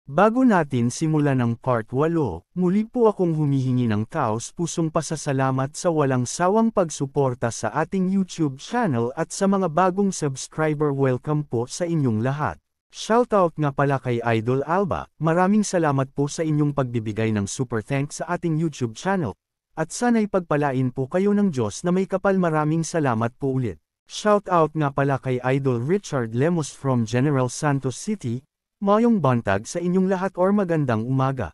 Bago natin simulan ang part 8, muli po akong humihingi ng taos-pusong pasasalamat sa walang sawang pagsuporta sa ating YouTube channel at sa mga bagong subscriber. Welcome po sa inyong lahat. Shoutout nga pala kay Idol Alba, maraming salamat po sa inyong pagbibigay ng super thanks sa ating YouTube channel. At sana'y pagpalain po kayo ng Diyos na may kapal. Maraming salamat po ulit. Shoutout nga pala kay Idol Richard Lemos from General Santos City. Mayong bantag sa inyong lahat or magandang umaga.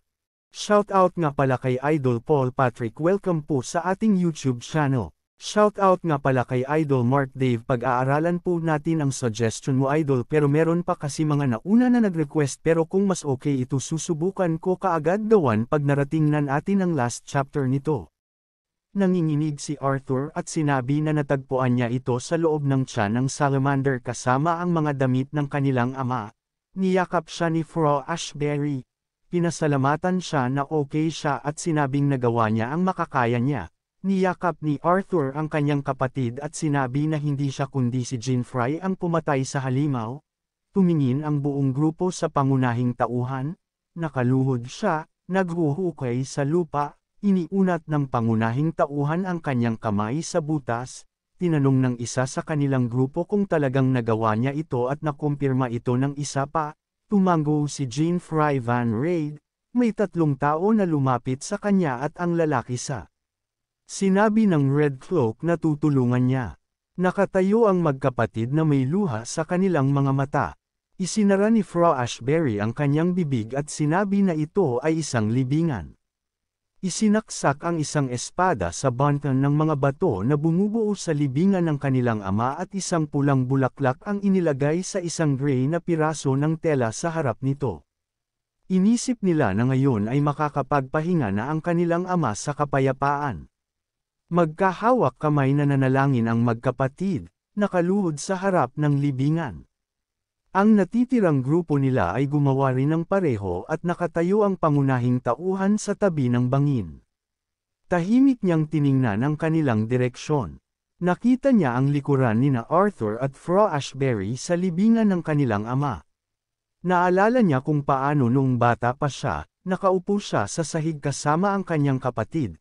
Shoutout nga pala kay Idol Paul Patrick. Welcome po sa ating YouTube channel. Shoutout nga pala kay Idol Mark Dave. Pag-aaralan po natin ang suggestion mo Idol, pero meron pa kasi mga nauna na nag-request, pero kung mas okay ito susubukan ko kaagad gawan pag narating na natin ang last chapter nito. Nanginginig si Arthur at sinabi na natagpuan niya ito sa loob ng tiyan ng salamander kasama ang mga damit ng kanilang ama. Niyakap siya ni Frau Ashbury. Pinasalamatan siya na okay siya at sinabing nagawa niya ang makakaya niya. Niyakap ni Arthur ang kanyang kapatid at sinabi na hindi siya kundi si Jean-Fry ang pumatay sa halimaw. Tumingin ang buong grupo sa pangunahing tauhan. Nakaluhod siya, naghuhukay sa lupa, iniunat ng pangunahing tauhan ang kanyang kamay sa butas. Tinanong ng isa sa kanilang grupo kung talagang nagawa niya ito at nakumpirma ito ng isa pa. Tumango si Jean-Fry Van Raid. May 3 tao na lumapit sa kanya at ang lalaki sa sinabi ng Red Cloak na tutulungan niya. Nakatayo ang magkapatid na may luha sa kanilang mga mata. Isinara ni Frau Ashbury ang kanyang bibig at sinabi na ito ay isang libingan. Isinaksak ang isang espada sa bantan ng mga bato na bumubuo sa libingan ng kanilang ama at isang pulang bulaklak ang inilagay sa isang gray na piraso ng tela sa harap nito. Inisip nila na ngayon ay makakapagpahinga na ang kanilang ama sa kapayapaan. Magkahawak kamay na nanalangin ang magkapatid, nakaluhod sa harap ng libingan. Ang natitirang grupo nila ay gumawa rin ng pareho at nakatayo ang pangunahing tauhan sa tabi ng bangin. Tahimik niyang tiningnan ang kanilang direksyon. Nakita niya ang likuran nina Arthur at Frau Ashbury sa libingan ng kanilang ama. Naalala niya kung paano noong bata pa siya, nakaupo siya sa sahig kasama ang kanyang kapatid.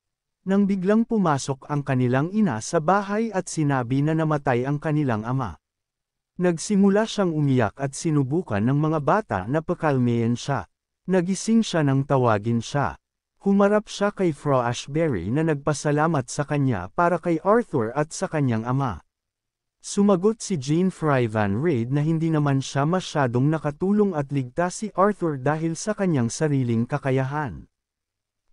Nang biglang pumasok ang kanilang ina sa bahay at sinabi na namatay ang kanilang ama. Nagsimula siyang umiyak at sinubukan ng mga bata na pakalmehin siya. Nagising siya nang tawagin siya. Humarap siya kay Frau Ashbury na nagpasalamat sa kanya para kay Arthur at sa kanyang ama. Sumagot si Jean-Fry Van Raid na hindi naman siya masyadong nakatulong at ligtas si Arthur dahil sa kanyang sariling kakayahan.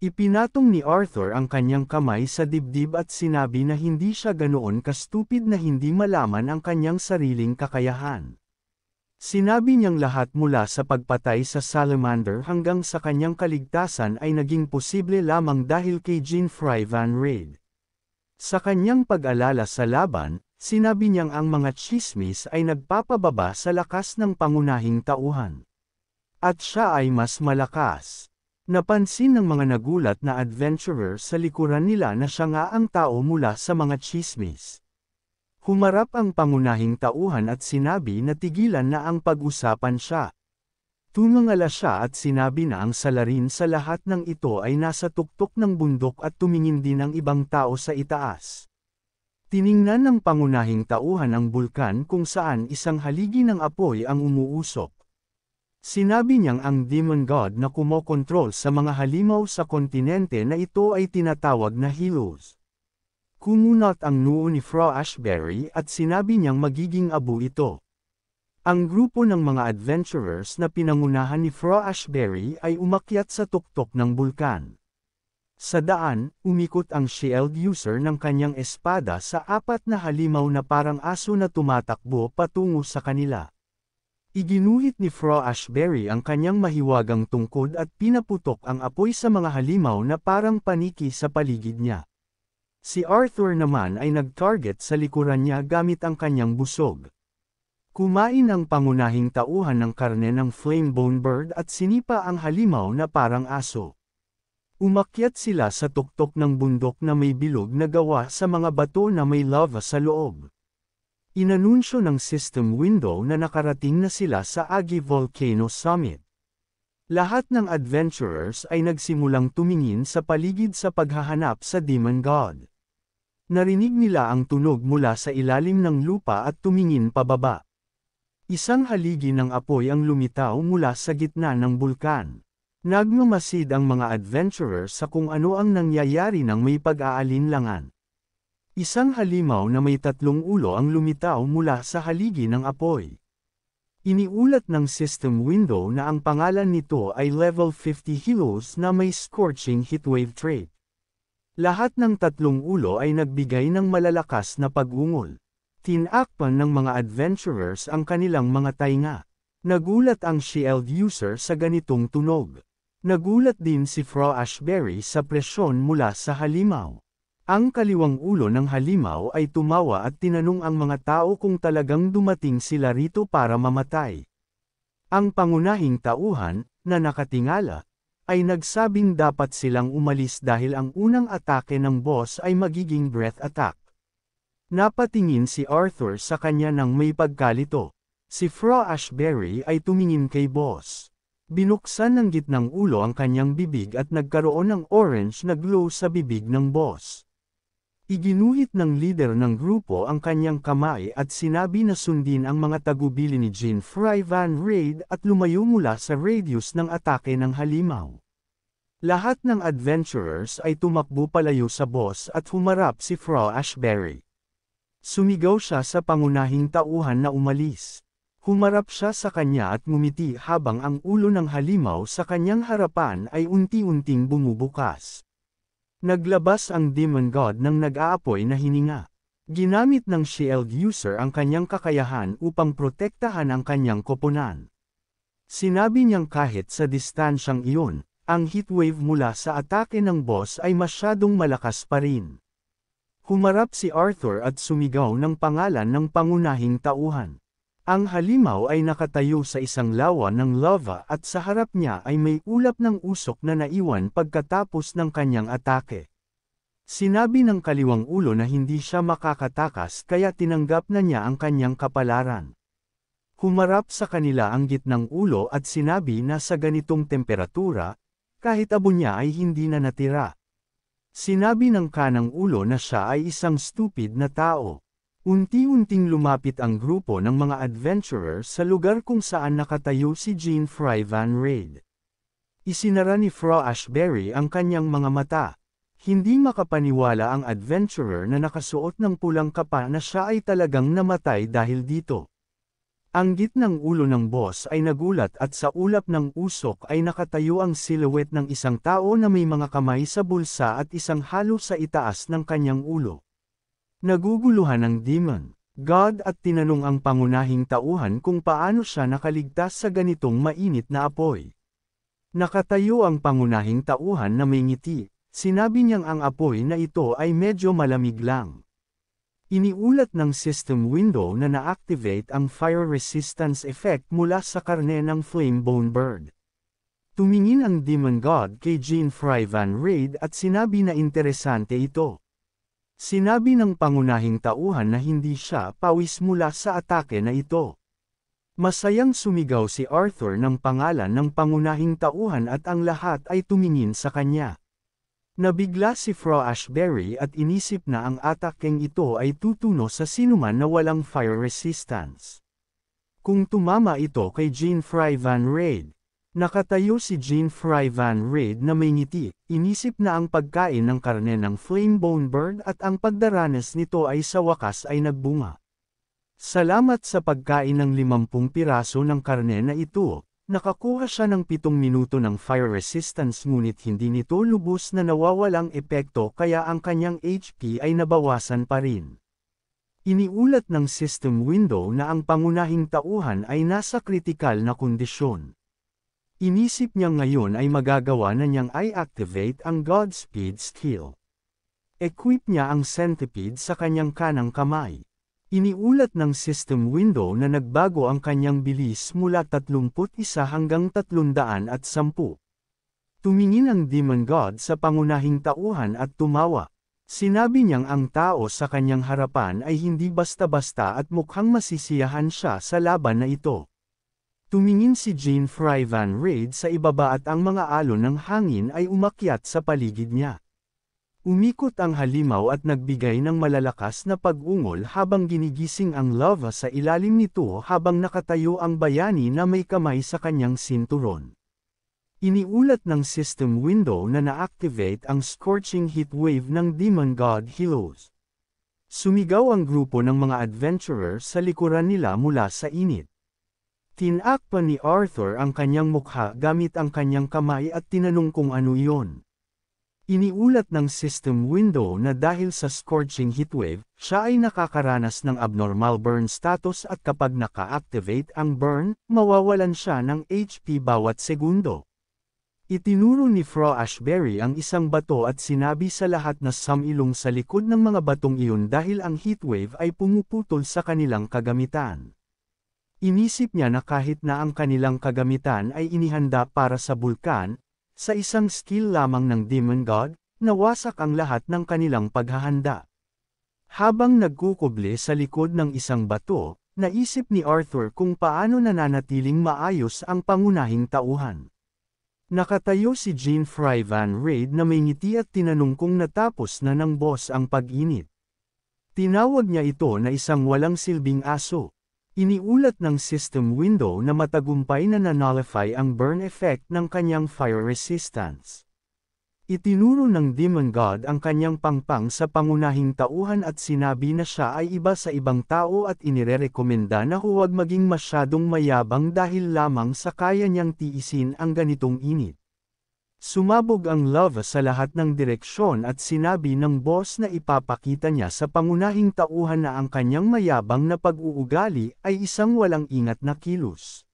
Ipinatong ni Arthur ang kanyang kamay sa dibdib at sinabi na hindi siya ganoon ka-stupid na hindi malaman ang kanyang sariling kakayahan. Sinabi niyang lahat mula sa pagpatay sa salamander hanggang sa kanyang kaligtasan ay naging posible lamang dahil kay Jean-Fry Van Raid. Sa kanyang pag-alala sa laban, sinabi niyang ang mga tsismis ay nagpapababa sa lakas ng pangunahing tauhan. At siya ay mas malakas. Napansin ng mga nagulat na adventurer sa likuran nila na siya nga ang tao mula sa mga tsismis. Humarap ang pangunahing tauhan at sinabi na tigilan na ang pag-usapan siya. Tumangala siya at sinabi na ang salarin sa lahat ng ito ay nasa tuktok ng bundok at tumingin din ang ibang tao sa itaas. Tiningnan ng pangunahing tauhan ang bulkan kung saan isang haligi ng apoy ang umuusok. Sinabi niyang ang demon god na kumokontrol sa mga halimaw sa kontinente na ito ay tinatawag na Helos. Kumunat ang noo ni Frau Ashbury at sinabi niyang magiging abo ito. Ang grupo ng mga adventurers na pinangunahan ni Frau Ashbury ay umakyat sa tuktok ng bulkan. Sa daan, umikot ang shield user ng kanyang espada sa 4 na halimaw na parang aso na tumatakbo patungo sa kanila. Iginuhit ni Frau Ashbury ang kanyang mahiwagang tungkod at pinaputok ang apoy sa mga halimaw na parang paniki sa paligid niya. Si Arthur naman ay nag-target sa likuran niya gamit ang kanyang busog. Kumain ang pangunahing tauhan ng karne ng Flamebone Bird at sinipa ang halimaw na parang aso. Umakyat sila sa tuktok ng bundok na may bilog na gawa sa mga bato na may lava sa loob. Inanunsyo ng system window na nakarating na sila sa Agi Volcano Summit. Lahat ng adventurers ay nagsimulang tumingin sa paligid sa paghahanap sa Demon God. Narinig nila ang tunog mula sa ilalim ng lupa at tumingin pababa. Isang haligi ng apoy ang lumitaw mula sa gitna ng bulkan. Nagmamasid ang mga adventurers sa kung ano ang nangyayari nang may pag-aalinlangan. Isang halimaw na may 3 ulo ang lumitaw mula sa haligi ng apoy. Iniulat ng system window na ang pangalan nito ay level 50 heroes na may scorching heatwave trait. Lahat ng 3 ulo ay nagbigay ng malalakas na pag-ungol. Tinakpan ng mga adventurers ang kanilang mga tainga. Nagulat ang shield user sa ganitong tunog. Nagulat din si Fro Ashberry sa presyon mula sa halimaw. Ang kaliwang ulo ng halimaw ay tumawa at tinanong ang mga tao kung talagang dumating sila rito para mamatay. Ang pangunahing tauhan, na nakatingala, ay nagsabing dapat silang umalis dahil ang unang atake ng boss ay magiging breath attack. Napatingin si Arthur sa kanya nang may pagkalito. Si Fro Ashberry ay tumingin kay boss. Binuksan ng gitnang ulo ang kanyang bibig at nagkaroon ng orange na glow sa bibig ng boss. Iginuhit ng leader ng grupo ang kanyang kamay at sinabi na sundin ang mga tagubili ni Jean-Fry Van Raid at lumayo mula sa radius ng atake ng halimaw. Lahat ng adventurers ay tumakbo palayo sa boss at humarap si Fro Ashberry. Sumigaw siya sa pangunahing tauhan na umalis. Humarap siya sa kanya at ngumiti habang ang ulo ng halimaw sa kanyang harapan ay unti-unting bumubukas. Naglabas ang Demon God ng nag-aapoy na hininga. Ginamit ng shield user ang kanyang kakayahan upang protektahan ang kanyang koponan. Sinabi niyang kahit sa distansyang iyon, ang heatwave mula sa atake ng boss ay masyadong malakas pa rin. Humarap si Arthur at sumigaw ng pangalan ng pangunahing tauhan. Ang halimaw ay nakatayo sa isang lawa ng lava at sa harap niya ay may ulap ng usok na naiwan pagkatapos ng kanyang atake. Sinabi ng kaliwang ulo na hindi siya makakatakas kaya tinanggap na niya ang kanyang kapalaran. Humarap sa kanila ang gitnang ulo at sinabi na sa ganitong temperatura, kahit abo niya ay hindi na natira. Sinabi ng kanang ulo na siya ay isang stupid na tao. Unti-unting lumapit ang grupo ng mga adventurers sa lugar kung saan nakatayo si Jean-Fry Van Raid. Isinara ni Fro Ashberry ang kanyang mga mata. Hindi makapaniwala ang adventurer na nakasuot ng pulang kapa na siya ay talagang namatay dahil dito. Ang gitnang ulo ng boss ay nagulat at sa ulap ng usok ay nakatayo ang silhouette ng isang tao na may mga kamay sa bulsa at isang halo sa itaas ng kanyang ulo. Naguguluhan ang Demon God at tinanong ang pangunahing tauhan kung paano siya nakaligtas sa ganitong mainit na apoy. Nakatayo ang pangunahing tauhan na may ngiti, sinabi niyang ang apoy na ito ay medyo malamig lang. Iniulat ng system window na na-activate ang fire resistance effect mula sa karne ng Flamebone Bird. Tumingin ang Demon God kay Jean-Fry Van Raid at sinabi na interesante ito. Sinabi ng pangunahing tauhan na hindi siya pawis mula sa atake na ito. Masayang sumigaw si Arthur ng pangalan ng pangunahing tauhan at ang lahat ay tumingin sa kanya. Nabigla si Fro Ashberry at inisip na ang atakeng ito ay tutuno sa sinuman na walang fire resistance. Kung tumama ito kay Jean-Fry Van Raid, nakatayo si Jean-Fry Van Raid na may ngiti, inisip na ang pagkain ng karne ng Flamebone Bird at ang pagdaranas nito ay sa wakas ay nagbunga. Salamat sa pagkain ng 50 piraso ng karne na ito, nakakuha siya ng 7 minuto ng fire resistance ngunit hindi nito lubos na nawawalang epekto kaya ang kanyang HP ay nabawasan pa rin. Iniulat ng system window na ang pangunahing tauhan ay nasa kritikal na kondisyon. Inisip niya ngayon ay magagawa na niyang i-activate ang Godspeed skill. Equip niya ang centipede sa kanyang kanang kamay. Iniulat ng system window na nagbago ang kanyang bilis mula 31 hanggang 310. Tumingin ang Demon God sa pangunahing tauhan at tumawa. Sinabi niyang ang tao sa kanyang harapan ay hindi basta-basta at mukhang masisiyahan siya sa laban na ito. Tumingin si Jean Fry Van Raid sa ibaba at ang mga alon ng hangin ay umakyat sa paligid niya. Umikot ang halimaw at nagbigay ng malalakas na pag-ungol habang ginigising ang lava sa ilalim nito habang nakatayo ang bayani na may kamay sa kanyang sinturon. Iniulat ng system window na na-activate ang scorching heat wave ng Demon God Helos. Sumigaw ang grupo ng mga adventurer sa likuran nila mula sa init. Tinakpan ni Arthur ang kanyang mukha gamit ang kanyang kamay at tinanong kung ano iyon. Iniulat ng system window na dahil sa scorching heatwave, siya ay nakakaranas ng abnormal burn status at kapag naka-activate ang burn, mawawalan siya ng HP bawat segundo. Itinuro ni Fro Ashbury ang isang bato at sinabi sa lahat na sumilong sa likod ng mga batong iyon dahil ang heatwave ay pumuputol sa kanilang kagamitan. Inisip niya na kahit na ang kanilang kagamitan ay inihanda para sa bulkan, sa isang skill lamang ng Demon God, nawasak ang lahat ng kanilang paghahanda. Habang nagkukuble sa likod ng isang bato, naisip ni Arthur kung paano nananatiling maayos ang pangunahing tauhan. Nakatayo si Jean Fry Van Raid na may ngiti at tinanong kung natapos na ng boss ang pag-init. Tinawag niya ito na isang walang silbing aso. Iniulat ng system window na matagumpay na na-nullify ang burn effect ng kanyang fire resistance. Itinuro ng Demon God ang kanyang pangpang sa pangunahing tauhan at sinabi na siya ay iba sa ibang tao at inirerekomenda na huwag maging masyadong mayabang dahil lamang sa kaya niyang tiisin ang ganitong init. Sumabog ang lava sa lahat ng direksyon at sinabi ng boss na ipapakita niya sa pangunahing tauhan na ang kanyang mayabang na pag-uugali ay isang walang ingat na kilos.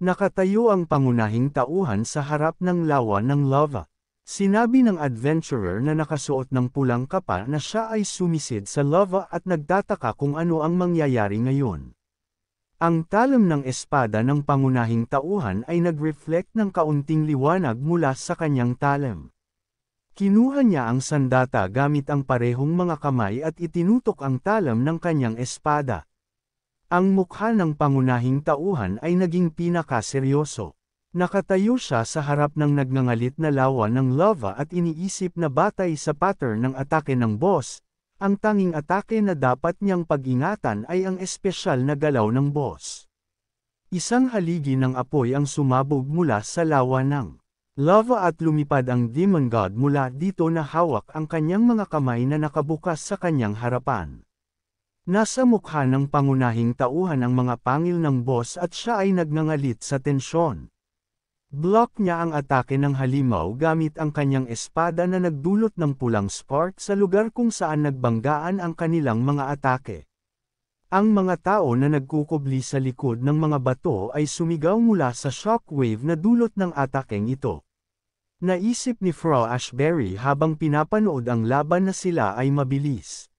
Nakatayo ang pangunahing tauhan sa harap ng lawa ng lava. Sinabi ng adventurer na nakasuot ng pulang kapa na siya ay sumisid sa lava at nagtataka kung ano ang mangyayari ngayon. Ang talam ng espada ng pangunahing tauhan ay nag-reflect ng kaunting liwanag mula sa kanyang talam. Kinuha niya ang sandata gamit ang parehong mga kamay at itinutok ang talam ng kanyang espada. Ang mukha ng pangunahing tauhan ay naging pinakaseryoso. Nakatayo siya sa harap ng nagngangalit na lawa ng lava at iniisip na batay sa pattern ng atake ng boss, ang tanging atake na dapat niyang pag-ingatan ay ang espesyal na galaw ng boss. Isang haligi ng apoy ang sumabog mula sa lawa ng lava at lumipad ang Demon God mula dito na hawak ang kanyang mga kamay na nakabukas sa kanyang harapan. Nasa mukha ng pangunahing tauhan ang mga pangil ng boss at siya ay nagngangalit sa tensyon. Block niya ang atake ng halimaw gamit ang kanyang espada na nagdulot ng pulang spark sa lugar kung saan nagbanggaan ang kanilang mga atake. Ang mga tao na nagkukubli sa likod ng mga bato ay sumigaw mula sa shockwave na dulot ng atakeng ito. Naisip ni Fro Ashbury habang pinapanood ang laban na sila ay mabilis.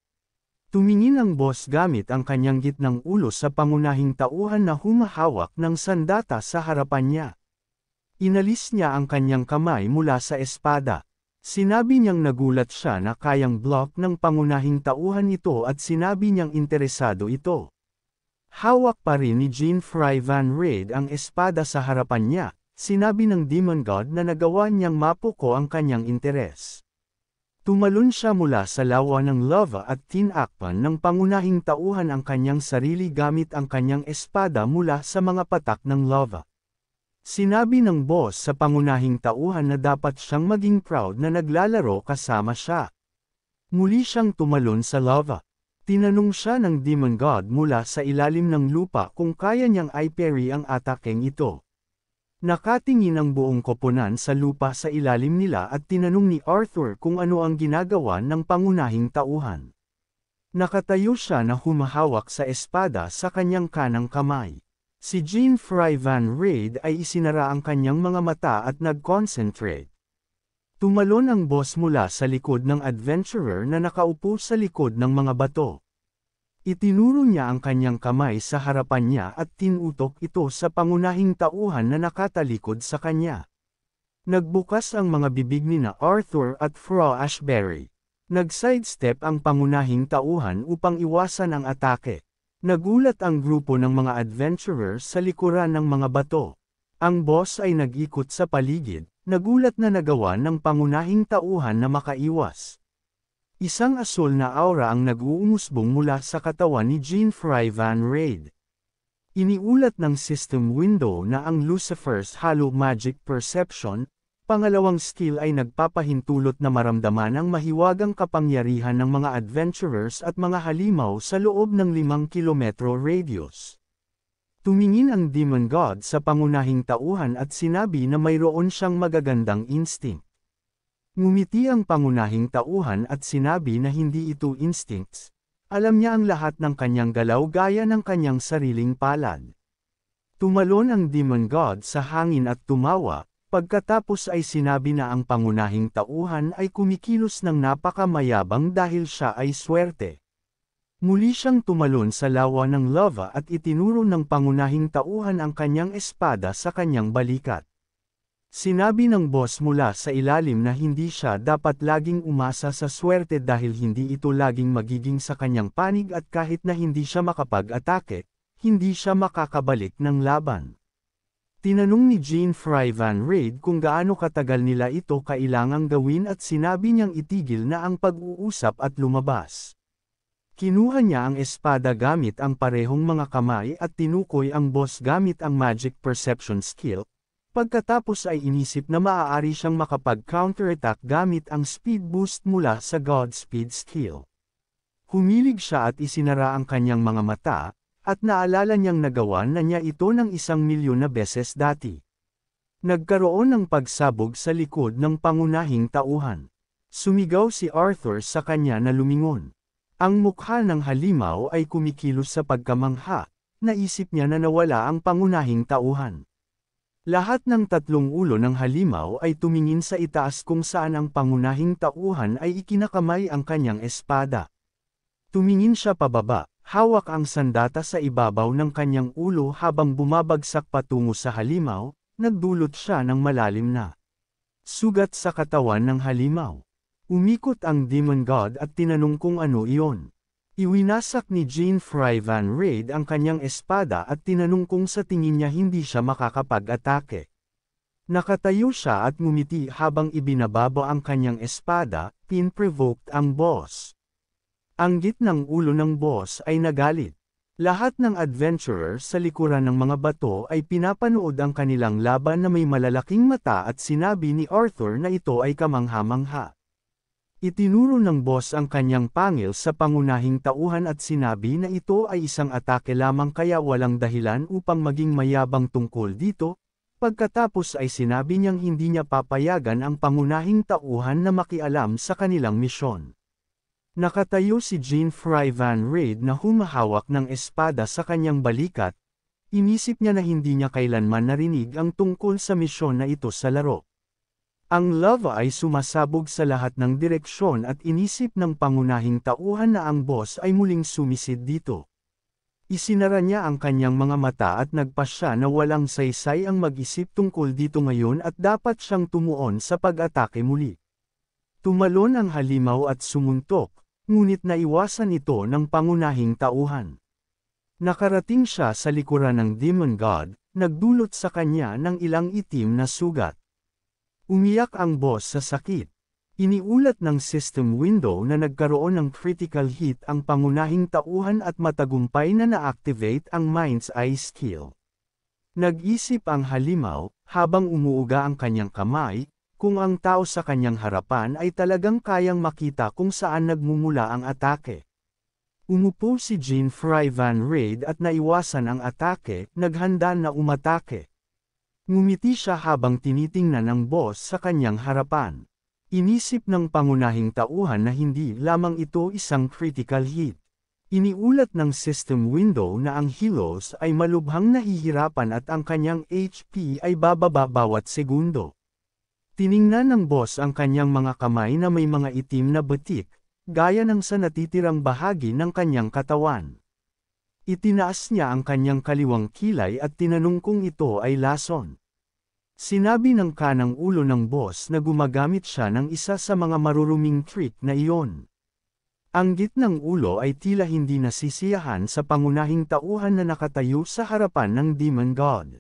Tumingin ang boss gamit ang kanyang gitnang ulo sa pangunahing tauhan na humahawak ng sandata sa harapan niya. Inalis niya ang kanyang kamay mula sa espada. Sinabi niyang nagulat siya na kayang block ng pangunahing tauhan ito at sinabi niyang interesado ito. Hawak pa rin ni Jean Fry Van Raid ang espada sa harapan niya, sinabi ng Demon God na nagawa niyang mapuko ang kanyang interes. Tumalon siya mula sa lawa ng lava at tinakpan ng pangunahing tauhan ang kanyang sarili gamit ang kanyang espada mula sa mga patak ng lava. Sinabi ng boss sa pangunahing tauhan na dapat siyang maging proud na naglalaro kasama siya. Muli siyang tumalon sa lava. Tinanong siya ng Demon God mula sa ilalim ng lupa kung kaya niyang i-parry ang atakeng ito. Nakatingin ang buong koponan sa lupa sa ilalim nila at tinanong ni Arthur kung ano ang ginagawa ng pangunahing tauhan. Nakatayo siya na humahawak sa espada sa kanyang kanang kamay. Si Jean Fry Van Raid ay isinara ang kanyang mga mata at nag-concentrate. Tumalon ang boss mula sa likod ng adventurer na nakaupo sa likod ng mga bato. Itinuro niya ang kanyang kamay sa harapan niya at tinutok ito sa pangunahing tauhan na nakatalikod sa kanya. Nagbukas ang mga bibig ni Arthur at Fro Ashbury. Nag-sidestep ang pangunahing tauhan upang iwasan ang atake. Nagulat ang grupo ng mga adventurer sa likuran ng mga bato. Ang boss ay nag-ikot sa paligid, nagulat na nagawa ng pangunahing tauhan na makaiwas. Isang asul na aura ang nag-uumusbong mula sa katawan ni Jean-Fry Van Raid. Iniulat ng system window na ang Lucifer's Hollow Magic Perception, pangalawang skill ay nagpapahintulot na maramdaman ang mahiwagang kapangyarihan ng mga adventurers at mga halimaw sa loob ng 5 kilometro radius. Tumingin ang demon god sa pangunahing tauhan at sinabi na mayroon siyang magagandang instinct. Ngumiti ang pangunahing tauhan at sinabi na hindi ito instincts. Alam niya ang lahat ng kanyang galaw gaya ng kanyang sariling palad. Tumalon ang demon god sa hangin at tumawa, pagkatapos ay sinabi na ang pangunahing tauhan ay kumikilos ng napakamayabang dahil siya ay swerte. Muli siyang tumalon sa lawa ng lava at itinuro ng pangunahing tauhan ang kanyang espada sa kanyang balikat. Sinabi ng boss mula sa ilalim na hindi siya dapat laging umasa sa swerte dahil hindi ito laging magiging sa kanyang panig at kahit na hindi siya makapag-atake, hindi siya makakabalik ng laban. Tinanong ni Jean-Fry Van Raid kung gaano katagal nila ito kailangang gawin at sinabi niyang itigil na ang pag-uusap at lumabas. Kinuha niya ang espada gamit ang parehong mga kamay at tinukoy ang boss gamit ang Magic Perception skill. Pagkatapos ay inisip na maaari siyang makapag-counterattack gamit ang speed boost mula sa Godspeed skill. Humilig siya at isinara ang kanyang mga mata, at naalala niyang nagawa na niya ito ng 1,000,000 na beses dati. Nagkaroon ng pagsabog sa likod ng pangunahing tauhan. Sumigaw si Arthur sa kanya na lumingon. Ang mukha ng halimaw ay kumikilos sa pagkamangha, naisip niya na nawala ang pangunahing tauhan. Lahat ng tatlong ulo ng halimaw ay tumingin sa itaas kung saan ang pangunahing tauhan ay ikinakamay ang kanyang espada. Tumingin siya pababa, hawak ang sandata sa ibabaw ng kanyang ulo habang bumabagsak patungo sa halimaw, nagdulot siya ng malalim na sugat sa katawan ng halimaw. Umikot ang demon god at tinanong kung ano iyon. Iwinasak ni Jean-Fry Van Raid ang kanyang espada at tinanong kung sa tingin niya hindi siya makakapag-atake. Nakatayo siya at ngumiti habang ibinababa ang kanyang espada, pin-provoked ang boss. Ang gitnang ulo ng boss ay nagalit. Lahat ng adventurer sa likuran ng mga bato ay pinapanood ang kanilang laban na may malalaking mata at sinabi ni Arthur na ito ay kamangha-mangha. Itinuro ng boss ang kanyang pangil sa pangunahing tauhan at sinabi na ito ay isang atake lamang kaya walang dahilan upang maging mayabang tungkol dito, pagkatapos ay sinabi niyang hindi niya papayagan ang pangunahing tauhan na makialam sa kanilang misyon. Nakatayo si Jean-Fry Van Raid na humahawak ng espada sa kanyang balikat, inisip niya na hindi niya kailanman narinig ang tungkol sa misyon na ito sa laro. Ang lava ay sumasabog sa lahat ng direksyon at inisip ng pangunahing tauhan na ang boss ay muling sumisid dito. Isinara niya ang kanyang mga mata at nagpasya na walang saysay ang mag-isip tungkol dito ngayon at dapat siyang tumuon sa pag-atake muli. Tumalon ang halimaw at sumuntok, ngunit naiwasan ito ng pangunahing tauhan. Nakarating siya sa likuran ng demon god, nagdulot sa kanya ng ilang itim na sugat. Umiyak ang boss sa sakit. Iniulat ng system window na nagkaroon ng critical hit ang pangunahing tauhan at matagumpay na na-activate ang Mind's Eye skill. Nag-isip ang halimaw, habang umuuga ang kanyang kamay, kung ang tao sa kanyang harapan ay talagang kayang makita kung saan nagmumula ang atake. Umupo si Jean-Fry Van Raid at naiwasan ang atake, naghanda na umatake. Ngumiti siya habang tinitingnan ng boss sa kanyang harapan. Inisip ng pangunahing tauhan na hindi lamang ito isang critical hit. Iniulat ng system window na ang heroes ay malubhang nahihirapan at ang kanyang HP ay bababa bawat segundo. Tiningnan ng boss ang kanyang mga kamay na may mga itim na batik, gaya ng sa natitirang bahagi ng kanyang katawan. Itinaas niya ang kanyang kaliwang kilay at tinanong kung ito ay lason. Sinabi ng kanang ulo ng boss na gumagamit siya ng isa sa mga maruruming trick na iyon. Ang gitnang ulo ay tila hindi nasisiyahan sa pangunahing tauhan na nakatayo sa harapan ng Demon God.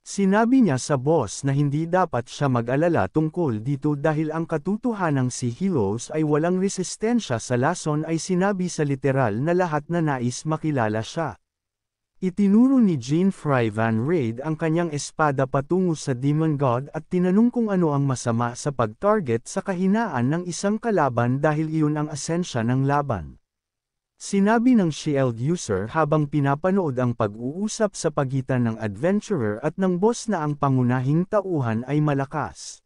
Sinabi niya sa boss na hindi dapat siya mag-alala tungkol dito dahil ang katotohanang si Helos ay walang resistensya sa lason ay sinabi sa literal na lahat na nais makilala siya. Itinuro ni Jean-Fry Van Raid ang kanyang espada patungo sa Demon God at tinanong kung ano ang masama sa pag-target sa kahinaan ng isang kalaban dahil iyon ang asensya ng laban. Sinabi ng Shield user habang pinapanood ang pag-uusap sa pagitan ng adventurer at ng boss na ang pangunahing tauhan ay malakas.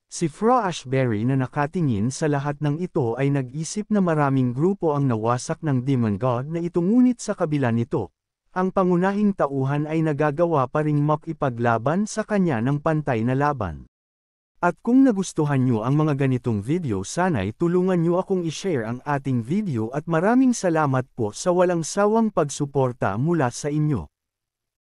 Si Fra Ashbury na nakatingin sa lahat ng ito ay nag-isip na maraming grupo ang nawasak ng Demon God na ito ngunit sa kabila nito. Ang pangunahing tauhan ay nagagawa pa ring makipaglaban sa kanya ng pantay na laban. At kung nagustuhan nyo ang mga ganitong video sana'y tulungan nyo akong i-share ang ating video at maraming salamat po sa walang sawang pagsuporta mula sa inyo.